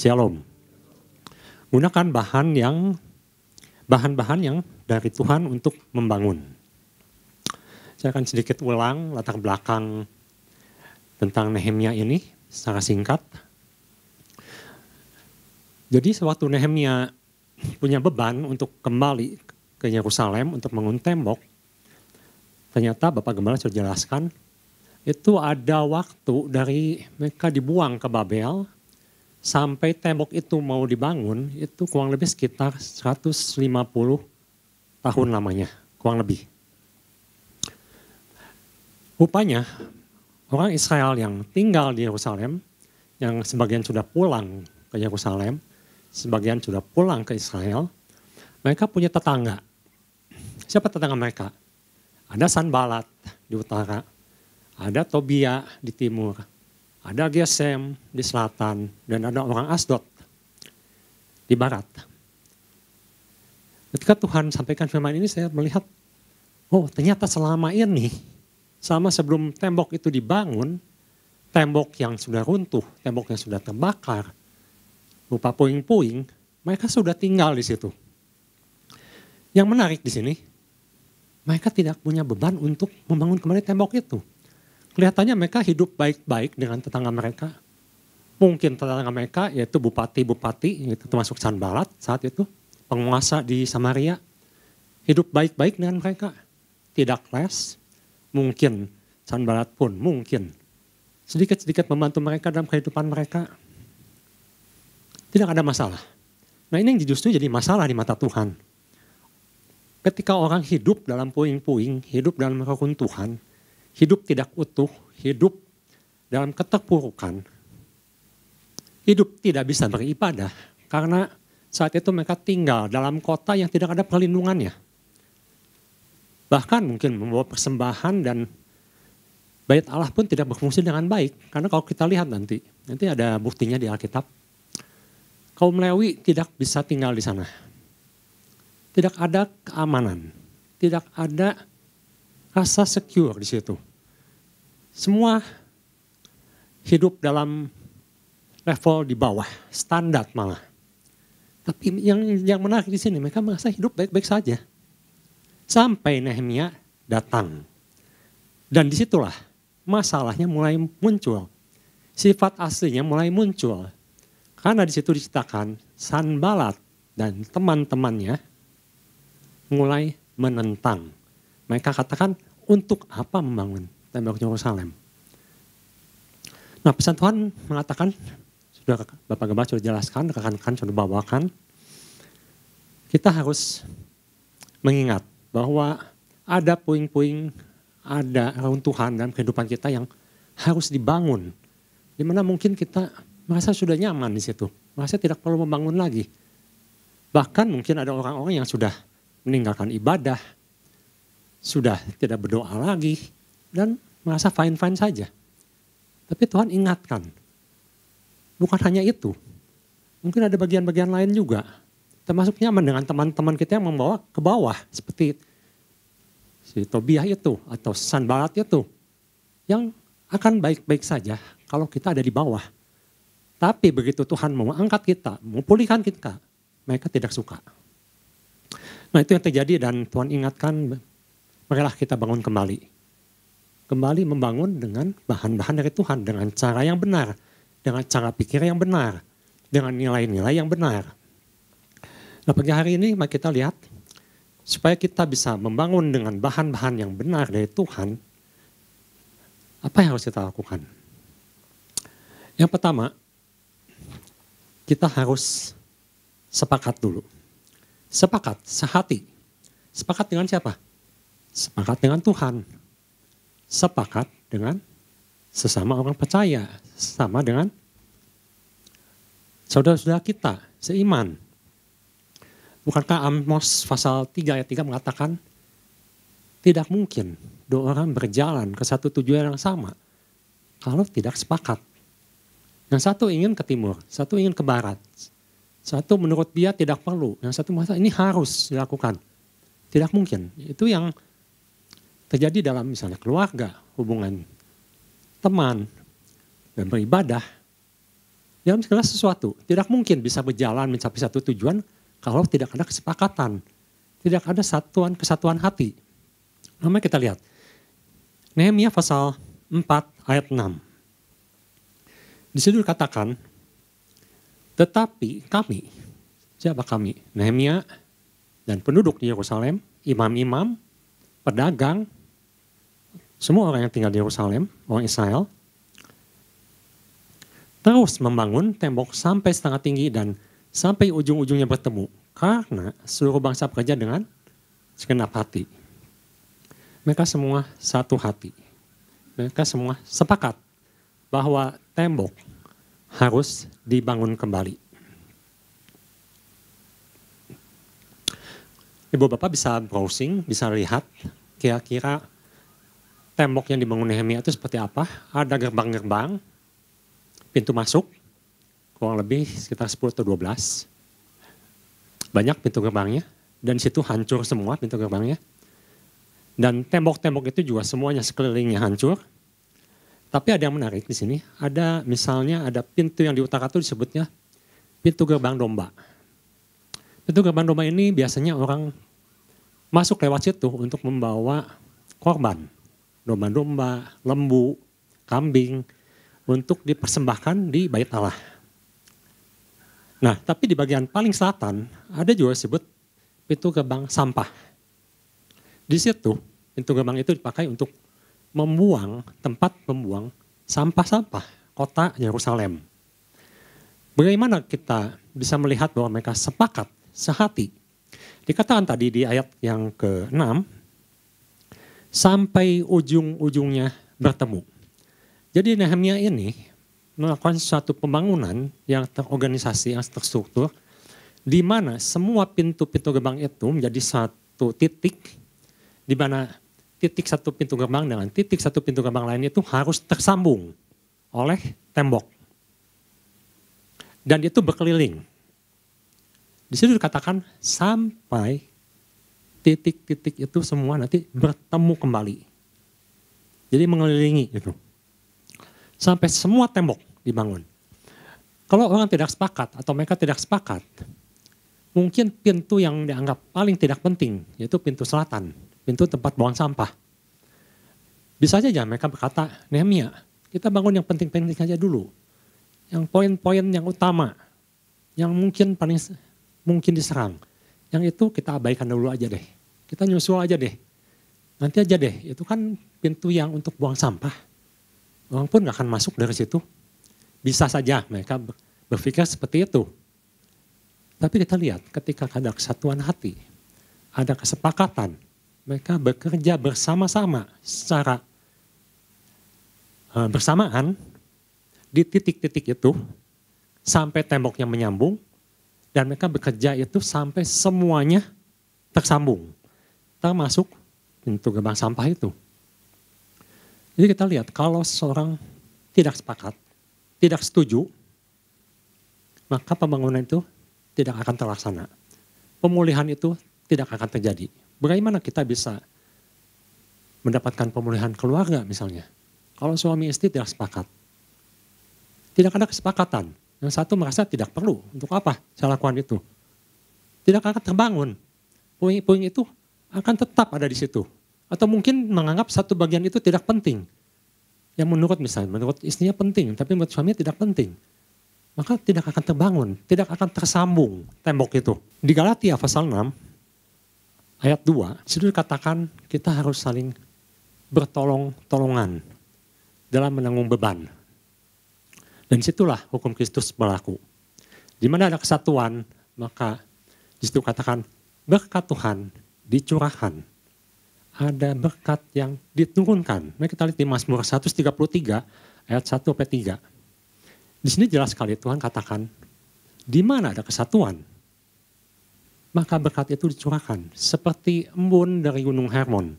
Shalom. Gunakan bahan-bahan yang dari Tuhan untuk membangun. Saya akan sedikit ulang latar belakang tentang Nehemia ini secara singkat. Jadi sewaktu Nehemia punya beban untuk kembali ke Yerusalem untuk membangun tembok, ternyata Bapak Gembala sudah jelaskan, itu ada waktu dari mereka dibuang ke Babel, sampai tembok itu mau dibangun, itu kurang lebih sekitar 150 tahun lamanya, kurang lebih. Rupanya orang Israel yang tinggal di Yerusalem, yang sebagian sudah pulang ke Yerusalem, sebagian sudah pulang ke Israel, mereka punya tetangga. Siapa tetangga mereka? Ada Sanbalat di utara, ada Tobia di timur, ada Gesem di selatan, dan ada orang Asdod di barat. Ketika Tuhan sampaikan firman ini, saya melihat, oh ternyata selama ini, sama sebelum tembok itu dibangun, tembok yang sudah runtuh, tembok yang sudah terbakar, rupa puing-puing, mereka sudah tinggal di situ. Yang menarik di sini, mereka tidak punya beban untuk membangun kembali tembok itu. Kelihatannya mereka hidup baik-baik dengan tetangga mereka. Mungkin tetangga mereka yaitu bupati-bupati, itu termasuk Sanbalat saat itu, penguasa di Samaria. Hidup baik-baik dengan mereka. Tidak les, mungkin Sanbalat pun mungkin sedikit-sedikit membantu mereka dalam kehidupan mereka. Tidak ada masalah. Nah ini yang justru jadi masalah di mata Tuhan. Ketika orang hidup dalam puing-puing, hidup dalam keruntuhan, hidup tidak utuh, hidup dalam keterpurukan, hidup tidak bisa beribadah karena saat itu mereka tinggal dalam kota yang tidak ada perlindungannya. Bahkan mungkin membawa persembahan dan bait Allah pun tidak berfungsi dengan baik. Karena kalau kita lihat nanti ada buktinya di Alkitab, kaum Lewi tidak bisa tinggal di sana. Tidak ada keamanan, tidak ada rasa secure di situ. Semua hidup dalam level di bawah, standar malah. Tapi yang menarik di sini, mereka merasa hidup baik-baik saja. Sampai Nehemia datang. Dan disitulah masalahnya mulai muncul. Sifat aslinya mulai muncul. Karena di situ diceritakan Sanbalat dan teman-temannya mulai menentang. Mereka katakan, untuk apa membangun tembok Yerusalem? Nah pesan Tuhan mengatakan, sudah Bapak Gembala sudah jelaskan, rekan-rekan sudah bawakan, kita harus mengingat bahwa ada puing-puing, ada runtuhan dalam kehidupan kita yang harus dibangun. Dimana mungkin kita merasa sudah nyaman di situ, merasa tidak perlu membangun lagi. Bahkan mungkin ada orang-orang yang sudah meninggalkan ibadah, sudah tidak berdoa lagi, dan merasa fine-fine saja. Tapi Tuhan ingatkan, bukan hanya itu. Mungkin ada bagian-bagian lain juga. Termasuk nyaman dengan teman-teman kita yang membawa ke bawah. Seperti si Tobiah itu, atau Sanbalat itu. Yang akan baik-baik saja kalau kita ada di bawah. Tapi begitu Tuhan mau angkat kita, mau pulihkan kita, mereka tidak suka. Nah itu yang terjadi dan Tuhan ingatkan, marilah kita bangun kembali. Kembali membangun dengan bahan-bahan dari Tuhan, dengan cara yang benar, dengan cara pikir yang benar, dengan nilai-nilai yang benar. Nah pagi hari ini mari kita lihat, supaya kita bisa membangun dengan bahan-bahan yang benar dari Tuhan, apa yang harus kita lakukan? Yang pertama, kita harus sepakat dulu. Sepakat, sehati. Sepakat dengan siapa? Sepakat dengan Tuhan. Sepakat dengan sesama orang percaya. Sama dengan saudara-saudara kita, seiman. Bukankah Amos pasal 3 ayat 3 mengatakan, tidak mungkin dua orang berjalan ke satu tujuan yang sama kalau tidak sepakat. Yang satu ingin ke timur, satu ingin ke barat. Satu menurut dia tidak perlu, yang satu merasa ini harus dilakukan. Tidak mungkin. Itu yang terjadi dalam misalnya keluarga, hubungan teman, dan beribadah. dalam segala sesuatu. Tidak mungkin bisa berjalan mencapai satu tujuan kalau tidak ada kesepakatan. Tidak ada kesatuan hati. Mari kita lihat. Nehemia pasal 4 ayat 6. Di situ dikatakan, tetapi kami, siapa kami? Nehemia dan penduduk di Yerusalem, imam-imam, pedagang, semua orang yang tinggal di Yerusalem, orang Israel, terus membangun tembok sampai setengah tinggi dan sampai ujung-ujungnya bertemu. Karena seluruh bangsa bekerja dengan segenap hati. Mereka semua satu hati. Mereka semua sepakat bahwa tembok harus dibangun kembali. Ibu Bapak bisa browsing, bisa lihat kira-kira tembok yang dibangun Nehemia itu seperti apa. Ada gerbang-gerbang, pintu masuk, kurang lebih sekitar 10 atau 12. Banyak pintu gerbangnya, dan di situ hancur semua pintu gerbangnya. Dan tembok-tembok itu juga semuanya sekelilingnya hancur. Tapi ada yang menarik di sini, ada misalnya ada pintu yang di utara itu disebutnya pintu gerbang domba. Pintu gerbang domba ini biasanya orang masuk lewat situ untuk membawa korban. Domba-domba, lembu, kambing, untuk dipersembahkan di Bait Allah. Nah, tapi di bagian paling selatan ada juga disebut pintu gerbang sampah. Di situ pintu gerbang itu dipakai untuk tempat membuang sampah-sampah kota Yerusalem. Bagaimana kita bisa melihat bahwa mereka sepakat, sehati? Dikatakan tadi di ayat yang ke-6, sampai ujung-ujungnya bertemu. Jadi Nehemia ini melakukan suatu pembangunan yang terorganisasi, yang terstruktur, di mana semua pintu-pintu gerbang itu menjadi satu titik, di mana titik satu pintu gerbang dengan titik satu pintu gerbang lain itu harus tersambung oleh tembok. Dan itu berkeliling. Di situ dikatakan sampai titik-titik itu semua nanti bertemu kembali. Jadi mengelilingi itu. Sampai semua tembok dibangun. Kalau orang tidak sepakat atau mereka tidak sepakat, mungkin pintu yang dianggap paling tidak penting, yaitu pintu selatan, pintu tempat buang sampah. Bisa saja mereka berkata, Nehemia, kita bangun yang penting-penting aja dulu. Yang poin-poin yang utama, yang mungkin diserang. Yang itu kita abaikan dulu aja deh. Kita nyusul aja deh. Nanti aja deh, itu kan pintu yang untuk buang sampah. Orang pun gak akan masuk dari situ. Bisa saja mereka berpikir seperti itu. Tapi kita lihat ketika ada kesatuan hati, ada kesepakatan, mereka bekerja bersama-sama secara bersamaan di titik-titik itu sampai temboknya menyambung dan mereka bekerja itu sampai semuanya tersambung. Termasuk pintu gerbang sampah itu. Jadi kita lihat kalau seorang tidak sepakat, tidak setuju, maka pembangunan itu tidak akan terlaksana. Pemulihan itu tidak akan terjadi. Bagaimana kita bisa mendapatkan pemulihan keluarga misalnya? Kalau suami istri tidak sepakat. Tidak ada kesepakatan. Yang satu merasa tidak perlu. Untuk apa saya lakukan itu? Tidak akan terbangun. Puing-puing itu akan tetap ada di situ. Atau mungkin menganggap satu bagian itu tidak penting. Yang menurut istrinya penting, tapi menurut suaminya tidak penting. Maka tidak akan terbangun, tidak akan tersambung tembok itu. Di Galatia pasal 6, ayat 2, situ dikatakan kita harus saling bertolong-tolongan dalam menanggung beban. Dan situlah hukum Kristus berlaku. Di mana ada kesatuan, maka di situ katakan berkat Tuhan dicurahkan. Ada berkat yang diturunkan. Mari kita lihat di Mazmur 133 ayat 1-3. Di sini jelas sekali Tuhan katakan, di mana ada kesatuan, maka berkat itu dicurahkan. Seperti embun dari Gunung Hermon,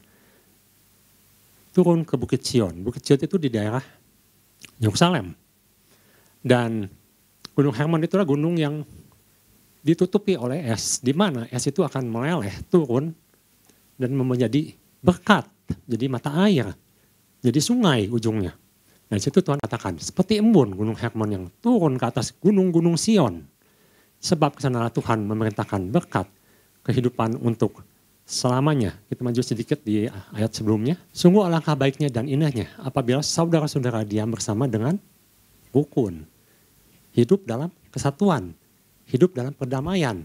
turun ke Bukit Sion. Bukit Sion itu di daerah Yerusalem. Dan Gunung Hermon itulah gunung yang ditutupi oleh es, di mana es itu akan meleleh, turun, dan menjadi berkat, jadi mata air, jadi sungai ujungnya. Dan situ Tuhan katakan, seperti embun gunung Hermon yang turun ke atas gunung-gunung Sion. Sebab kesanalah Tuhan memerintahkan berkat kehidupan untuk selamanya. Kita maju sedikit di ayat sebelumnya. Sungguh alangkah baiknya dan indahnya apabila saudara-saudara diam bersama dengan rukun. Hidup dalam kesatuan, hidup dalam perdamaian,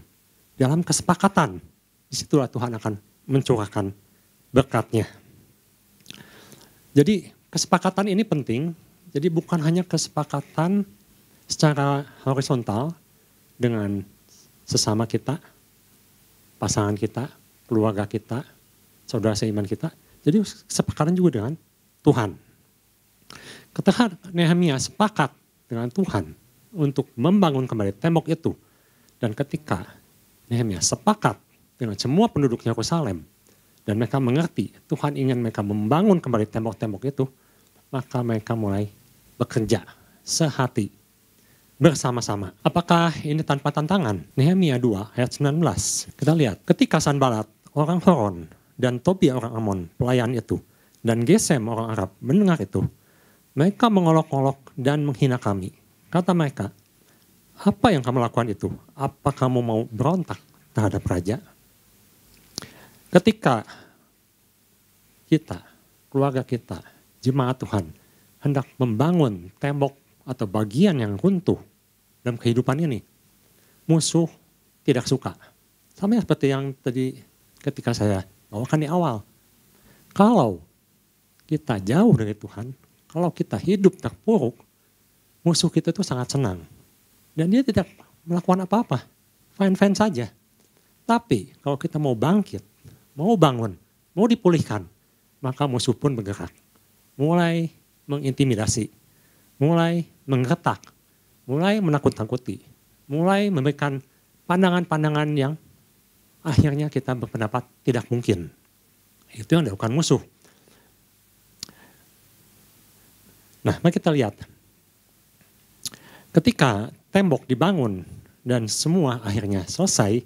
dalam kesepakatan. Disitulah Tuhan akan mencurahkan berkatnya. Jadi kesepakatan ini penting. Jadi bukan hanya kesepakatan secara horizontal dengan sesama kita, pasangan kita, keluarga kita, saudara seiman kita. Jadi kesepakatan juga dengan Tuhan. Ketika Nehemia sepakat dengan Tuhan untuk membangun kembali tembok itu. Dan ketika Nehemia sepakat dengan semua penduduk Yerusalem. Dan mereka mengerti Tuhan ingin mereka membangun kembali tembok-tembok itu. Maka mereka mulai bekerja sehati bersama-sama. Apakah ini tanpa tantangan? Nehemia 2 ayat 19. Kita lihat, ketika Sanbalat orang Horon dan Tobia orang Amon pelayan itu dan Gesem orang Arab mendengar itu, mereka mengolok-olok dan menghina kami. Kata mereka, apa yang kamu lakukan itu? Apa kamu mau berontak terhadap raja? Ketika kita, keluarga kita, jemaat Tuhan hendak membangun tembok atau bagian yang runtuh dalam kehidupan ini, musuh tidak suka. Sama seperti yang tadi ketika saya bawakan di awal. Kalau kita jauh dari Tuhan, kalau kita hidup terpuruk, musuh kita itu sangat senang. Dan dia tidak melakukan apa-apa, fine-fine saja. Tapi kalau kita mau bangkit, mau bangun, mau dipulihkan, maka musuh pun bergerak. Mulai mengintimidasi, mulai menggetak, mulai menakut-takuti, mulai memberikan pandangan-pandangan yang akhirnya kita berpendapat tidak mungkin. Itu yang dilakukan musuh. Nah, mari kita lihat. Ketika tembok dibangun dan semua akhirnya selesai,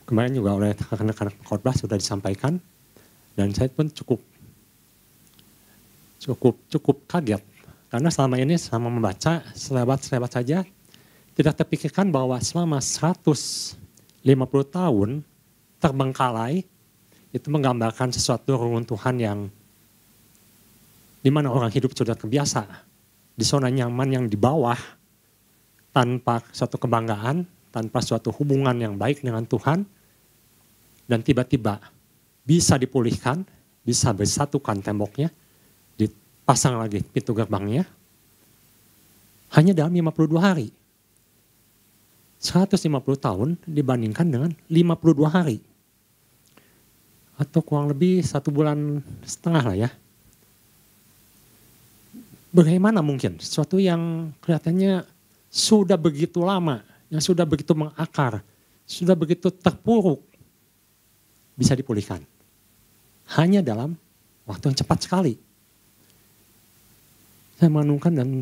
kemarin juga oleh rekan-rekan khotbah sudah disampaikan, dan saya pun cukup kaget. Karena selama ini selama membaca selebat saja, tidak terpikirkan bahwa selama 150 tahun terbengkalai, itu menggambarkan sesuatu runtuhan yang dimana orang hidup sudah terbiasa. Di zona nyaman yang di bawah, tanpa suatu kebanggaan, tanpa suatu hubungan yang baik dengan Tuhan, dan tiba-tiba bisa dipulihkan, bisa bersatukan temboknya, pasang lagi pintu gerbangnya, hanya dalam 52 hari. 150 tahun dibandingkan dengan 52 hari. Atau kurang lebih 1,5 bulan lah ya. Bagaimana mungkin sesuatu yang kelihatannya sudah begitu lama, yang sudah begitu mengakar, sudah begitu terpuruk, bisa dipulihkan. Hanya dalam waktu yang cepat sekali. Saya merenungkan dan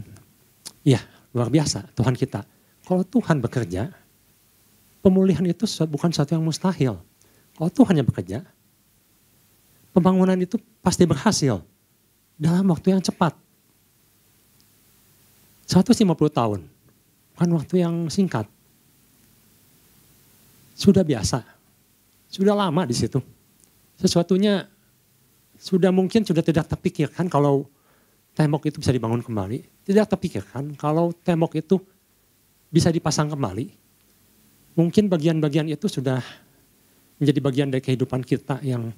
ya luar biasa Tuhan kita. Kalau Tuhan bekerja, pemulihan itu bukan sesuatu yang mustahil. Kalau Tuhan yang bekerja, pembangunan itu pasti berhasil dalam waktu yang cepat. 150 tahun, bukan waktu yang singkat. Sudah biasa, sudah lama di situ. Sesuatunya sudah mungkin sudah tidak terpikirkan kalau tembok itu bisa dibangun kembali. Tidak terpikirkan kalau tembok itu bisa dipasang kembali. Mungkin bagian-bagian itu sudah menjadi bagian dari kehidupan kita yang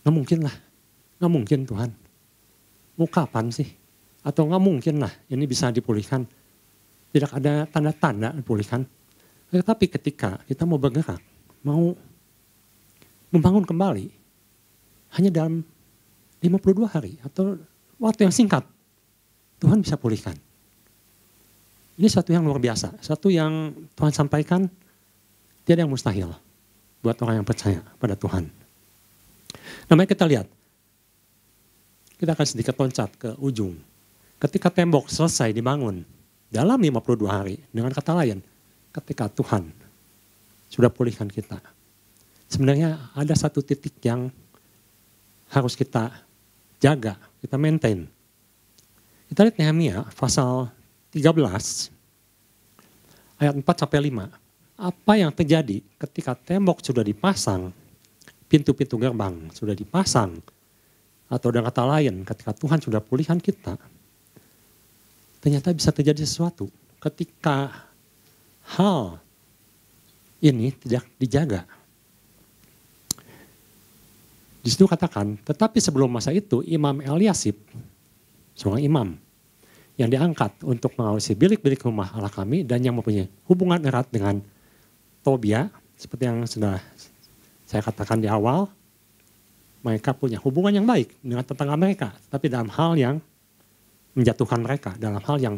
nggak mungkin lah. Nggak mungkin Tuhan. Mau kapan sih? Atau nggak mungkin lah ini bisa dipulihkan. Tidak ada tanda-tanda dipulihkan. Tetapi ketika kita mau bergerak, mau membangun kembali, hanya dalam 52 hari atau waktu yang singkat, Tuhan bisa pulihkan. Ini satu yang luar biasa, satu yang Tuhan sampaikan, tidak yang mustahil buat orang yang percaya pada Tuhan. Nah, mari kita lihat. Kita akan sedikit loncat ke ujung. Ketika tembok selesai dibangun dalam 52 hari, dengan kata lain, ketika Tuhan sudah pulihkan kita. Sebenarnya ada satu titik yang harus kita jaga, kita maintain. Kita lihat Nehemia pasal 13 ayat 4-5. Apa yang terjadi ketika tembok sudah dipasang, pintu-pintu gerbang sudah dipasang, atau dengan kata lain ketika Tuhan sudah pulihkan kita, ternyata bisa terjadi sesuatu ketika hal ini tidak dijaga. Di situ katakan, tetapi sebelum masa itu Imam Eliasib, seorang imam yang diangkat untuk mengawasi bilik-bilik rumah Allah kami dan yang mempunyai hubungan erat dengan Tobia, seperti yang sudah saya katakan di awal, mereka punya hubungan yang baik dengan tetangga mereka, tapi dalam hal yang menjatuhkan mereka, dalam hal yang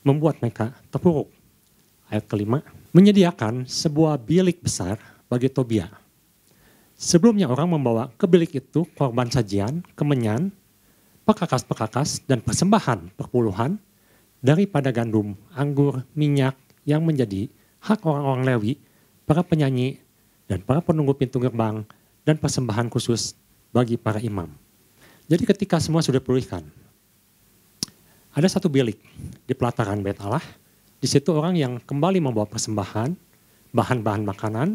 membuat mereka terpuruk. Ayat kelima, menyediakan sebuah bilik besar bagi Tobia. Sebelumnya orang membawa ke bilik itu korban sajian, kemenyan, pekakas-pekakas, dan persembahan perpuluhan daripada gandum, anggur, minyak yang menjadi hak orang-orang Lewi, para penyanyi, dan para penunggu pintu gerbang, dan persembahan khusus bagi para imam. Jadi ketika semua sudah pulihkan, ada satu bilik di pelataran Bait Allah. Di situ orang yang kembali membawa persembahan, bahan-bahan makanan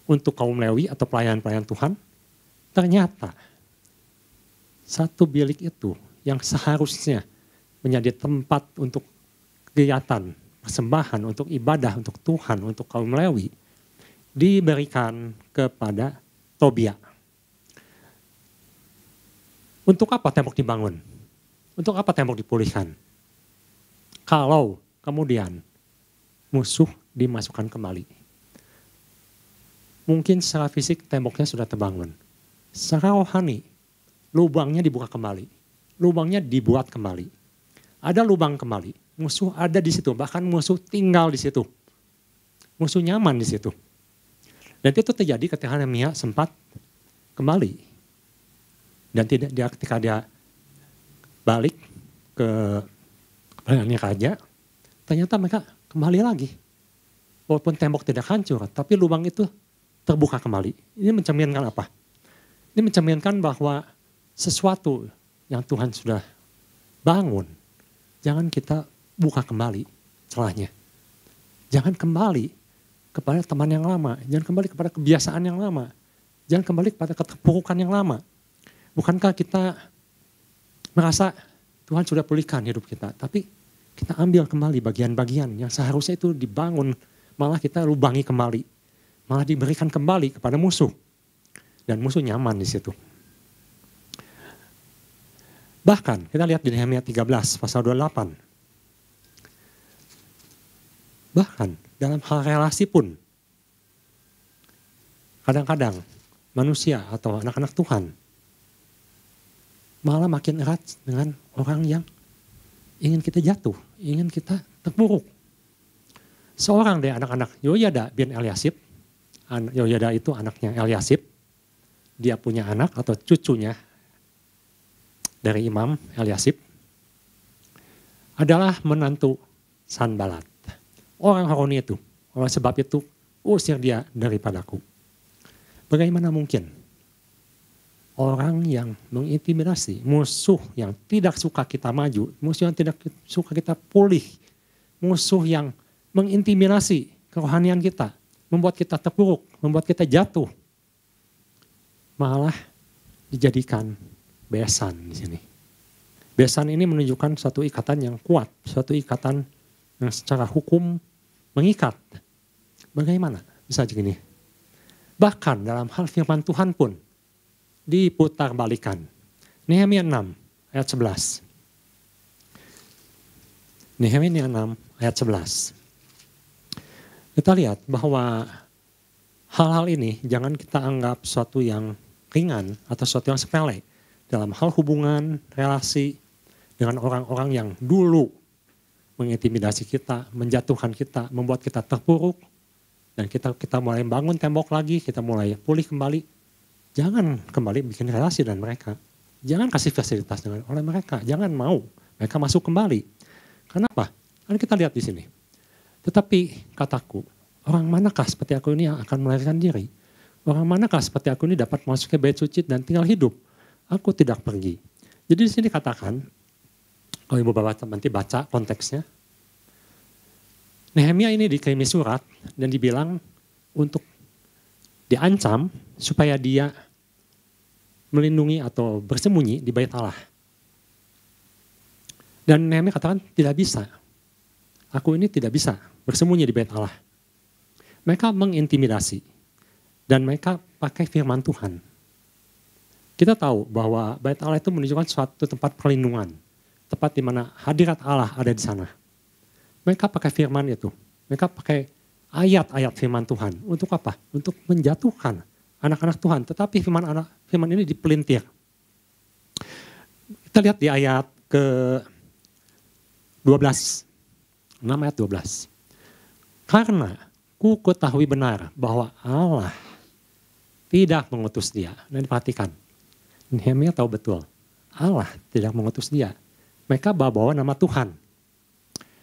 untuk kaum Lewi atau pelayan-pelayan Tuhan. Ternyata satu bilik itu yang seharusnya menjadi tempat untuk kegiatan, persembahan, untuk ibadah, untuk Tuhan, untuk kaum Lewi, diberikan kepada Tobia. Untuk apa tembok dibangun? Untuk apa tembok dipulihkan? Kalau kemudian musuh dimasukkan kembali. Mungkin secara fisik temboknya sudah terbangun. Secara rohani, lubangnya dibuka kembali. Lubangnya dibuat kembali. Ada lubang kembali. Musuh ada di situ, bahkan musuh tinggal di situ. Musuh nyaman di situ. Dan itu terjadi ketika Nehemia sempat kembali. Dan ketika dia balik ke pelayannya raja, ternyata mereka kembali lagi. Walaupun tembok tidak hancur, tapi lubang itu terbuka kembali. Ini mencerminkan apa? Ini mencerminkan bahwa sesuatu yang Tuhan sudah bangun, jangan kita buka kembali celahnya. Jangan kembali kepada teman yang lama, jangan kembali kepada kebiasaan yang lama, jangan kembali kepada keterpurukan yang lama. Bukankah kita merasa Tuhan sudah pulihkan hidup kita, tapi kita ambil kembali bagian-bagian yang seharusnya itu dibangun, malah kita lubangi kembali, malah diberikan kembali kepada musuh. Dan musuh nyaman di situ. Bahkan kita lihat di Nehemia 13 pasal 28. Bahkan dalam hal relasi pun, kadang-kadang manusia atau anak-anak Tuhan malah makin erat dengan orang yang ingin kita jatuh, ingin kita terpuruk. Seorang dari anak-anak Yoyada bin Eliasib, Yoyada itu anaknya Eliasib, dia punya anak atau cucunya dari Imam Eliasib, adalah menantu Sanbalat. Orang Haroni itu, oleh sebab itu usir dia daripadaku. Bagaimana mungkin orang yang mengintimidasi, musuh yang tidak suka kita maju, musuh yang tidak suka kita pulih, musuh yang mengintimidasi kerohanian kita, membuat kita terpuruk, membuat kita jatuh, malah dijadikan besan di sini. Besan ini menunjukkan suatu ikatan yang kuat, suatu ikatan yang secara hukum mengikat. Bagaimana bisa begini? Bahkan dalam hal firman Tuhan pun diputar balikan. Nehemia 6 ayat 11. Nehemia 6 ayat 11. Kita lihat bahwa hal-hal ini jangan kita anggap suatu yang ringan atau suatu yang sepele. Dalam hal hubungan, relasi dengan orang-orang yang dulu mengintimidasi kita, menjatuhkan kita, membuat kita terpuruk. Dan kita mulai bangun tembok lagi, kita mulai pulih kembali. Jangan kembali bikin relasi dengan mereka. Jangan kasih fasilitas dengan oleh mereka. Jangan mau mereka masuk kembali. Kenapa? Kan kita lihat di sini. Tetapi kataku, orang manakah seperti aku ini yang akan melarikan diri? Orang manakah seperti aku ini dapat masuk ke bait suci dan tinggal hidup? Aku tidak pergi. Jadi di sini katakan, Kalau Ibu Bapak nanti baca konteksnya. Nehemia ini dikirimi surat dan dibilang untuk diancam supaya dia melindungi atau bersembunyi di Bait Allah. Dan Nehemia katakan tidak bisa. Aku ini tidak bisa bersembunyi di Bait Allah. Mereka mengintimidasi dan mereka pakai firman Tuhan. Kita tahu bahwa Bait Allah itu menunjukkan suatu tempat perlindungan, tempat di mana hadirat Allah ada di sana. Mereka pakai firman itu. Mereka pakai ayat-ayat firman Tuhan. Untuk apa? Untuk menjatuhkan anak-anak Tuhan. Tetapi firman ini dipelintir. Kita lihat di ayat ke-12. 6 ayat 12. Karena ku ketahui benar bahwa Allah tidak mengutus dia. Dan diperhatikan. Nehemia tahu betul. Allah tidak mengutus dia. Mereka bawa nama Tuhan.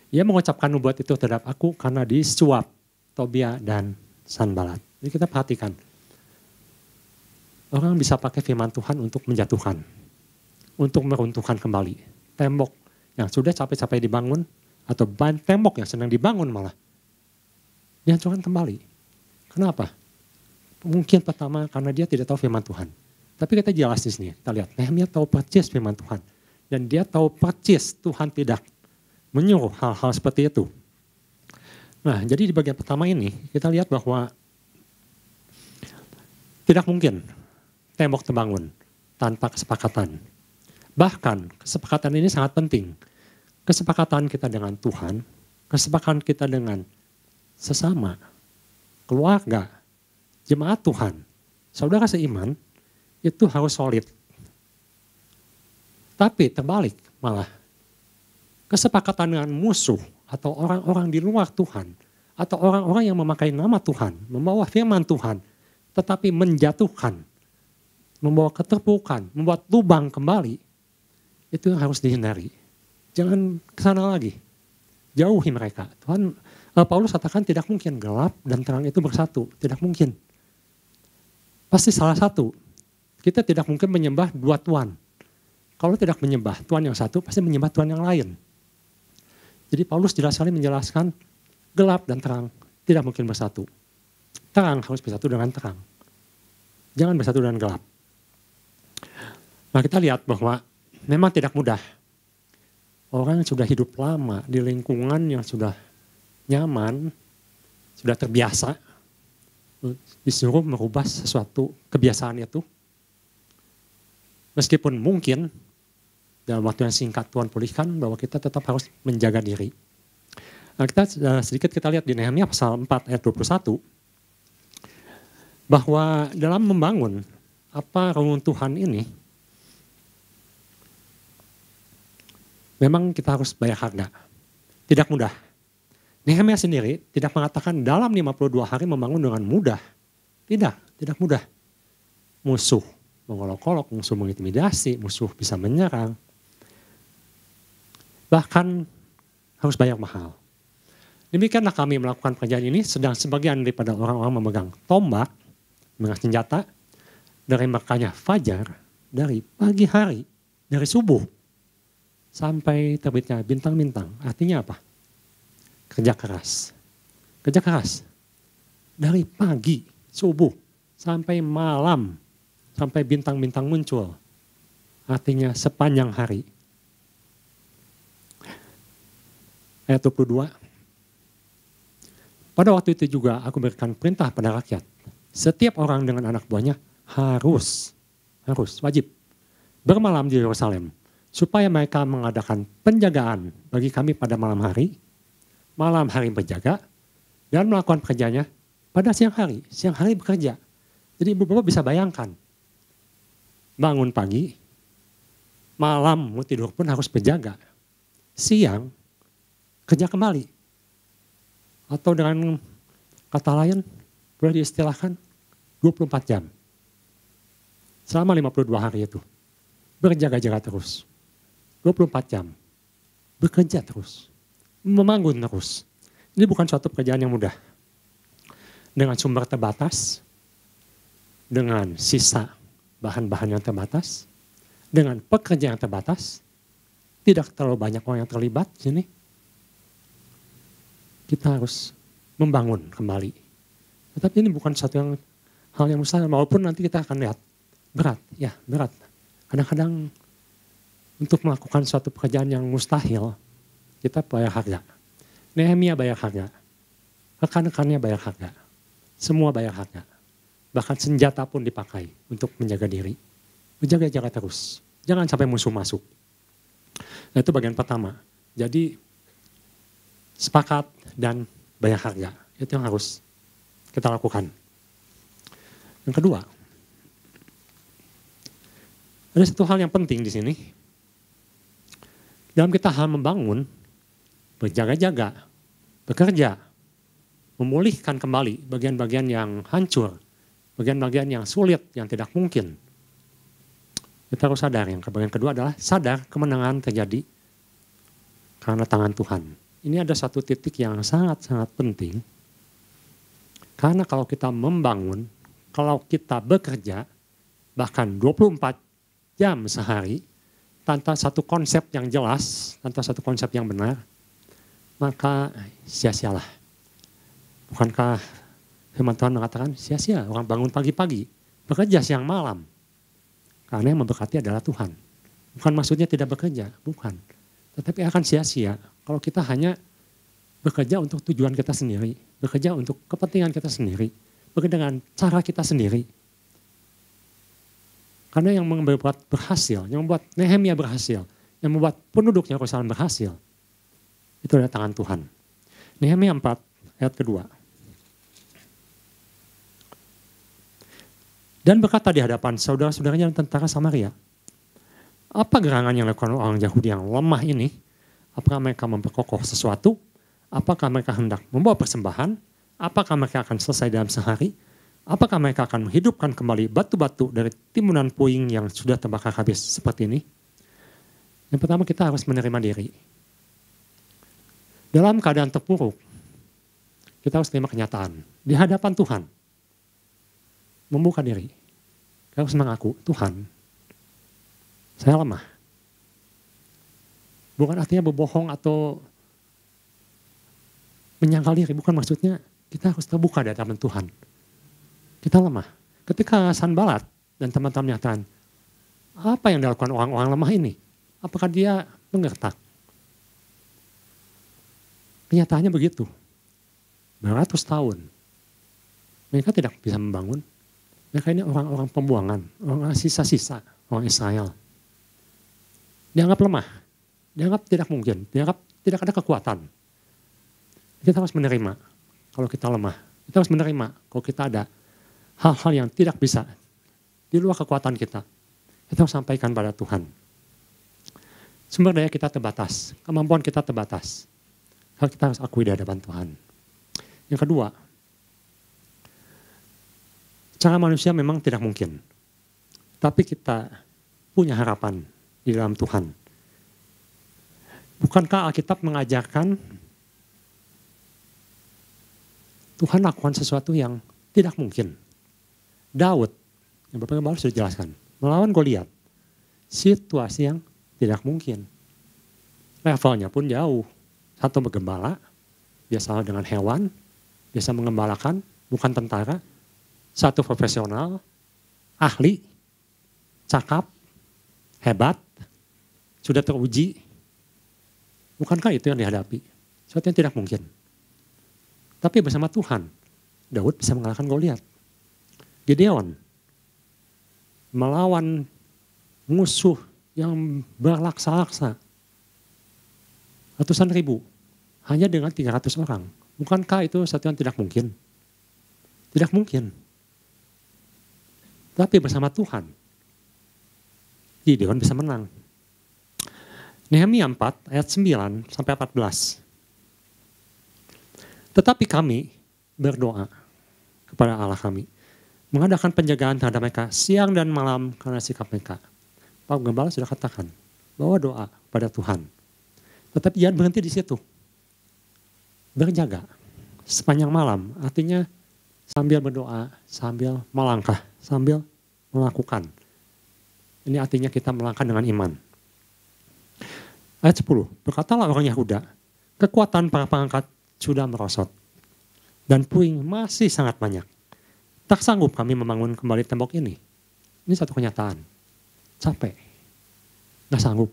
Ia mengucapkan nubuat itu terhadap aku karena disuap Tobia dan Sanbalat. Jadi kita perhatikan. Orang bisa pakai firman Tuhan untuk menjatuhkan. Untuk meruntuhkan kembali. Tembok yang sudah capek-capek dibangun. Atau tembok yang sedang dibangun malah. Dihancurkan kembali. Kenapa? Mungkin pertama karena dia tidak tahu firman Tuhan. Tapi kita jelas di sini. Kita lihat. Nehemia tahu persis firman Tuhan. Dan dia tahu persis Tuhan tidak menyuruh hal-hal seperti itu. Nah, jadi di bagian pertama ini kita lihat bahwa tidak mungkin tembok terbangun tanpa kesepakatan. Bahkan kesepakatan ini sangat penting. Kesepakatan kita dengan Tuhan, kesepakatan kita dengan sesama, keluarga, jemaat Tuhan, saudara seiman, itu harus solid. Tapi terbalik malah. Kesepakatan dengan musuh atau orang-orang di luar Tuhan atau orang-orang yang memakai nama Tuhan, membawa firman Tuhan, tetapi menjatuhkan, membawa keterpurukan, membuat lubang kembali, itu yang harus dihindari. Jangan ke sana lagi, jauhi mereka. Paulus katakan tidak mungkin gelap dan terang itu bersatu, tidak mungkin. Pasti salah satu. Kita tidak mungkin menyembah dua Tuhan. Kalau tidak menyembah Tuhan yang satu, pasti menyembah Tuhan yang lain. Jadi Paulus jelas sekali menjelaskan gelap dan terang tidak mungkin bersatu. Terang harus bersatu dengan terang. Jangan bersatu dengan gelap. Nah, kita lihat bahwa memang tidak mudah. Orang yang sudah hidup lama di lingkungan yang sudah nyaman, sudah terbiasa, disuruh merubah sesuatu kebiasaan itu. Meskipun mungkin dalam waktu yang singkat Tuhan pulihkan bahwa kita tetap harus menjaga diri. Nah, sedikit kita lihat di Nehemia pasal 4 ayat 21 bahwa dalam membangun runtuhan ini memang kita harus bayar harga. Tidak mudah. Nehemia sendiri tidak mengatakan dalam 52 hari membangun dengan mudah. Tidak mudah. Musuh mengolok-olok, musuh mengintimidasi, musuh bisa menyerang. Bahkan harus bayar mahal. Demikianlah kami melakukan pekerjaan ini, sedang sebagian daripada orang-orang memegang tombak, memegang senjata, dari makanya fajar, dari pagi hari, dari subuh, sampai terbitnya bintang-bintang. Artinya apa? Kerja keras. Kerja keras. Dari pagi, subuh, sampai malam, sampai bintang-bintang muncul. Artinya sepanjang hari. Ayat 22. Pada waktu itu juga aku berikan perintah pada rakyat. Setiap orang dengan anak buahnya harus, wajib, bermalam di Yerusalem. Supaya mereka mengadakan penjagaan bagi kami pada malam hari berjaga, dan melakukan pekerjaannya pada siang hari bekerja. Jadi ibu-bapak bisa bayangkan, bangun pagi, malam mau tidur pun harus berjaga. Siang, kerja kembali. Atau dengan kata lain, boleh diistilahkan 24 jam. Selama 52 hari itu. Berjaga-jaga terus. 24 jam. Bekerja terus. Membangun terus. Ini bukan suatu pekerjaan yang mudah. Dengan sumber terbatas, dengan sisa bahan-bahan yang terbatas, dengan pekerja yang terbatas, tidak terlalu banyak orang yang terlibat di sini. Kita harus membangun kembali. Tetapi ini bukan hal yang mustahil, walaupun nanti kita akan lihat berat. Kadang-kadang untuk melakukan suatu pekerjaan yang mustahil, kita bayar harga. Nehemia bayar harga, rekan-rekannya bayar harga, semua bayar harga. Bahkan senjata pun dipakai untuk menjaga diri. Menjaga-jaga terus, jangan sampai musuh masuk. Nah, itu bagian pertama. Jadi sepakat dan bayar harga. Itu yang harus kita lakukan. Yang kedua, ada satu hal yang penting di sini. Dalam kita hal membangun, berjaga-jaga, bekerja, memulihkan kembali bagian-bagian yang hancur, bagian-bagian yang sulit, yang tidak mungkin. Kita harus sadar, yang bagian kedua adalah sadar kemenangan terjadi karena tangan Tuhan. Ini ada satu titik yang sangat-sangat penting. Karena kalau kita membangun, kalau kita bekerja, bahkan 24 jam sehari, tanpa satu konsep yang jelas, tanpa satu konsep yang benar, maka sia-sialah. Bukankah firman Tuhan mengatakan sia-sia orang bangun pagi-pagi, bekerja siang malam. Karena yang memberkati adalah Tuhan. Bukan maksudnya tidak bekerja, bukan. Tetapi akan sia-sia kalau kita hanya bekerja untuk tujuan kita sendiri, bekerja untuk kepentingan kita sendiri, bekerja dengan cara kita sendiri. Karena yang membuat berhasil, yang membuat Nehemia berhasil, yang membuat penduduk Yerusalem berhasil, itu adalah tangan Tuhan. Nehemia 4 ayat kedua. Dan berkata di hadapan saudara-saudaranya dan tentara Samaria, apa gerangan yang dilakukan orang Yahudi yang lemah ini? Apakah mereka memperkokoh sesuatu? Apakah mereka hendak membawa persembahan? Apakah mereka akan selesai dalam sehari? Apakah mereka akan menghidupkan kembali batu-batu dari timunan puing yang sudah terbakar habis seperti ini? Yang pertama, kita harus menerima diri. Dalam keadaan terpuruk, kita harus terima kenyataan. Di hadapan Tuhan, membuka diri. Kita harus mengaku, Tuhan, saya lemah. Bukan artinya berbohong atau menyangkal diri, bukan maksudnya kita harus terbuka di hadapan Tuhan. Kita lemah. Ketika Sanbalat dan teman-teman menyatakan, apa yang dilakukan orang-orang lemah ini? Apakah dia menggertak? Kenyataannya begitu. Beratus tahun. Mereka tidak bisa membangun. Mereka ini orang-orang pembuangan, orang sisa-sisa, orang Israel. Dianggap lemah, dianggap tidak mungkin, dianggap tidak ada kekuatan. Kita harus menerima kalau kita lemah. Kita harus menerima kalau kita ada hal-hal yang tidak bisa di luar kekuatan kita. Kita harus sampaikan pada Tuhan. Sumber daya kita terbatas, kemampuan kita terbatas. Kalau kita harus akui di hadapan Tuhan. Yang kedua, cara manusia memang tidak mungkin. Tapi kita punya harapan di dalam Tuhan. Bukankah Alkitab mengajarkan Tuhan lakukan sesuatu yang tidak mungkin? Daud, yang Bapak Gembala sudah jelaskan, melawan Goliat, situasi yang tidak mungkin. Levelnya pun jauh. Satu bergembala, biasa dengan hewan, biasa mengembalakan, bukan tentara. Satu profesional, ahli, cakap, hebat, sudah teruji. Bukankah itu yang dihadapi? Sesuatu yang tidak mungkin. Tapi bersama Tuhan, Daud bisa mengalahkan Goliat. Gideon melawan musuh yang berlaksa-laksa. Ratusan ribu, hanya dengan 300 orang. Bukankah itu sesuatu yang tidak mungkin? Tidak mungkin. Tapi bersama Tuhan, Gideon bisa menang. Nehemia 4 ayat 9 sampai 14. Tetapi kami berdoa kepada Allah kami, mengadakan penjagaan terhadap mereka siang dan malam karena sikap mereka. Pak Gembala sudah katakan bahwa doa pada Tuhan. Tetapi jangan berhenti di situ. Berjaga sepanjang malam, artinya sambil berdoa, sambil melangkah, sambil melakukan. Ini artinya kita melangkah dengan iman. Ayat 10, berkatalah orang Yahuda, kekuatan para pengangkat sudah merosot dan puing masih sangat banyak. Tak sanggup kami membangun kembali tembok ini. Ini satu kenyataan. Capek. Nggak sanggup.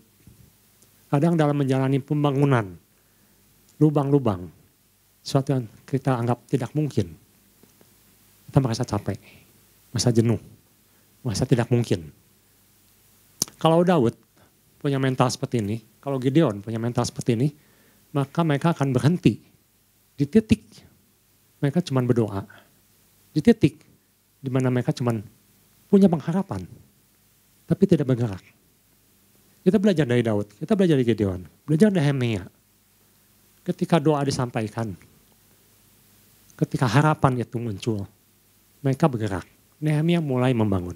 Kadang dalam menjalani pembangunan, lubang-lubang, sesuatu yang kita anggap tidak mungkin, kita merasa capek, merasa jenuh, merasa tidak mungkin. Kalau Daud punya mental seperti ini, kalau Gideon punya mental seperti ini, maka mereka akan berhenti di titik mereka cuma berdoa, di titik di mana mereka cuma punya pengharapan, tapi tidak bergerak. Kita belajar dari Daud, kita belajar dari Gideon, belajar dari Nehemia. Ketika doa disampaikan, ketika harapan itu muncul, mereka bergerak. Nehemia mulai membangun.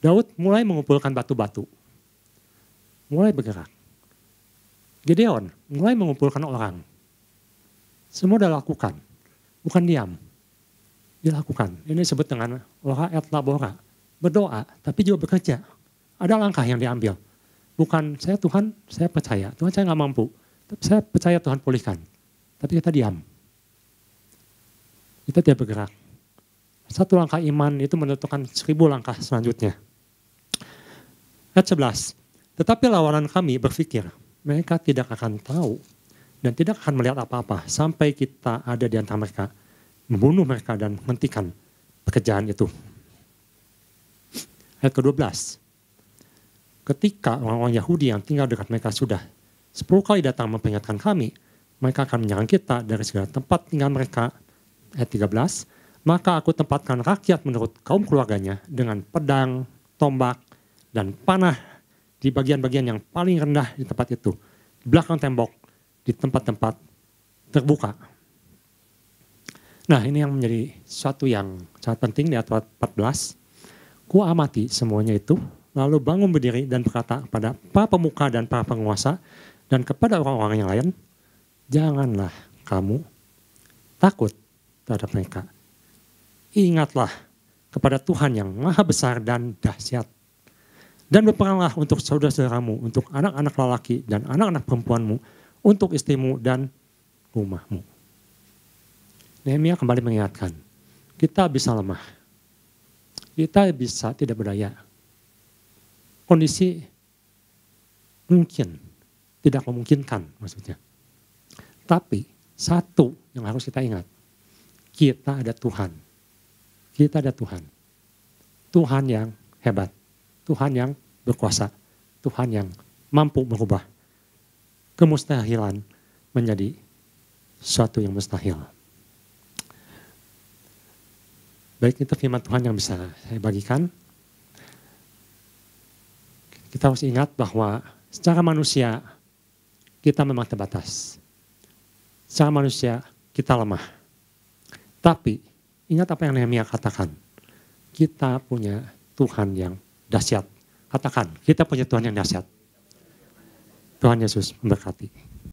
Daud mulai mengumpulkan batu-batu, mulai bergerak. Gideon mulai mengumpulkan orang. Semua dilakukan, bukan diam. Dilakukan. Ini disebut dengan ora et labora. Berdoa, tapi juga bekerja. Ada langkah yang diambil. Bukan saya Tuhan, saya percaya. Tuhan saya nggak mampu. Tapi saya percaya Tuhan pulihkan. Tapi kita diam. Kita tidak bergerak. Satu langkah iman itu menentukan 1000 langkah selanjutnya. Ayat 11. Tetapi lawanan kami berpikir, mereka tidak akan tahu dan tidak akan melihat apa-apa sampai kita ada di antara mereka, membunuh mereka dan menghentikan pekerjaan itu. Ayat ke-12. Ketika orang-orang Yahudi yang tinggal dekat mereka sudah 10 kali datang memperingatkan kami, mereka akan menyerang kita dari segala tempat tinggal mereka. Ayat 13. Maka aku tempatkan rakyat menurut kaum keluarganya dengan pedang, tombak, dan panah di bagian-bagian yang paling rendah di tempat itu. Di belakang tembok, di tempat-tempat terbuka. Nah, ini yang menjadi sesuatu yang sangat penting di ayat 14. Ku amati semuanya itu, lalu bangun berdiri dan berkata kepada para pemuka dan para penguasa dan kepada orang-orang yang lain, janganlah kamu takut terhadap mereka. Ingatlah kepada Tuhan yang maha besar dan dahsyat. Dan berperanglah untuk saudara-saudaramu, untuk anak-anak lelaki dan anak-anak perempuanmu, untuk istrimu dan rumahmu. Nehemia kembali mengingatkan, kita bisa lemah. Kita bisa tidak berdaya. Kondisi mungkin tidak memungkinkan maksudnya. Tapi satu yang harus kita ingat, kita ada Tuhan. Kita ada Tuhan. Tuhan yang hebat. Tuhan yang berkuasa. Tuhan yang mampu merubah kemustahilan menjadi sesuatu yang mustahil. Baik, itu firman Tuhan yang bisa saya bagikan. Kita harus ingat bahwa secara manusia kita memang terbatas. Secara manusia kita lemah. Tapi ingat apa yang Nehemia katakan. Kita punya Tuhan yang dahsyat. Katakan, kita punya Tuhan yang dahsyat. Tuhan Yesus memberkati.